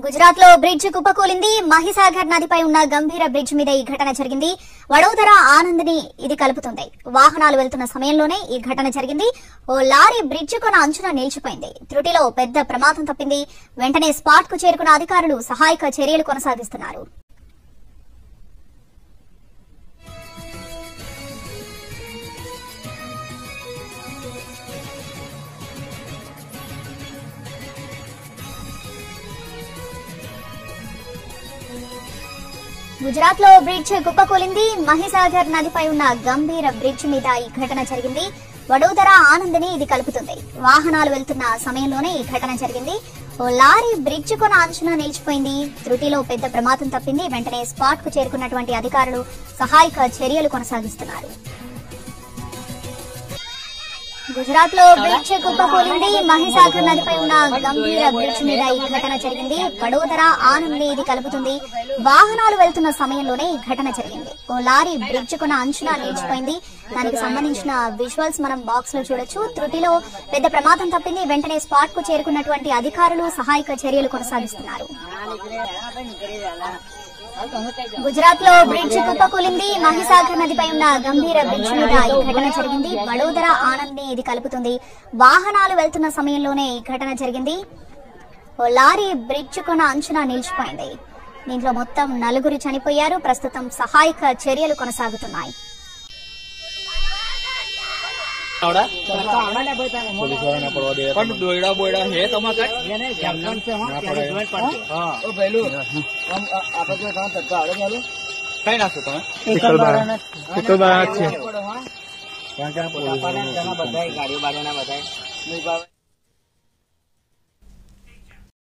గుజరాత్ లో బ్రిడ్జ్ కుప్పకూలింది. మహిసాగర్ నదిపై ఉన్న గంభీర బ్రిడ్జ్ మీద ఈ ఘటన జరిగింది. వడోదర ఆనంద్ ని ఇది కలుపుతుంది. వాహనాలు వెళ్తున్న సమయంలోనే ఈ ఘటన జరిగింది. ఓ లారీ బ్రిడ్జ్ కొన అంచున నిలిచిపోయింది. త్రుటిలో పెద్ద ప్రమాదం తప్పింది. వెంటనే స్పాట్ కు చేరుకున్న అధికారులు సహాయక చర్యలు కొనసాగిస్తున్నారు. గుజరాత్ లో బ్రిడ్జ్ కుప్పకూలింది. మహిసాగర్ నదిపై ఉన్న గంభీర బ్రిడ్జ్ మీద ఈ ఘటన జరిగింది. వడోదర ఆనంద్ ని ఇది కలుపుతుంది. వాహనాలు వెళ్తున్న సమయంలోనే ఈ ఘటన జరిగింది. ఓ లారీ బ్రిడ్జ్ కొన అంచున నిలిచిపోయింది. త్రుటిలో పెద్ద ప్రమాదం తప్పింది. వెంటనే స్పాట్ కు చేరుకున్నటువంటి అధికారులు సహాయక చర్యలు కొనసాగిస్తున్నారు. గుజరాత్ లో బ్రిడ్జ్ కుప్పకూలింది. మహిసాగర్ నదిపై ఉన్న గంభీర బ్రిడ్జ్ మీద ఈ ఘటన జరిగింది. వడోదర ఆనంద్ ని ఇది కలుపుతుంది. వాహనాలు వెళ్తున్న సమయంలోనే ఈ ఘటన జరిగింది. ఓ లారీ బ్రిడ్జ్ కొన అంచున నిలిచిపోయింది. దానికి సంబంధించిన విజువల్స్ మనం బాక్స్ లో చూడొచ్చు. త్రుటిలో పెద్ద ప్రమాదం తప్పింది. వెంటనే స్పాట్ కు చేరుకున్నటువంటి అధికారులు సహాయక చర్యలు కొనసాగిస్తున్నారు. గుజరాత్ లో బ్రిడ్జ్ కుప్పకూలింది. మహిసాగర్ నదిపై ఉన్న గంభీర బ్రిడ్జ్ మీద ఈ ఘటన జరిగింది. వడోదర ఆనంద్ ని ఇది కలుపుతుంది. వాహనాలు వెళ్తున్న సమయంలోనే ఈ ఘటన జరిగింది. ఓ లారీ బ్రిడ్జ్ కొన అంచున నిలిచిపోయింది. దీంట్లో మొత్తం 4 చనిపోయారు. ప్రస్తుతం సహాయక చర్యలు కొనసాగుతున్నాయి. गाड़ी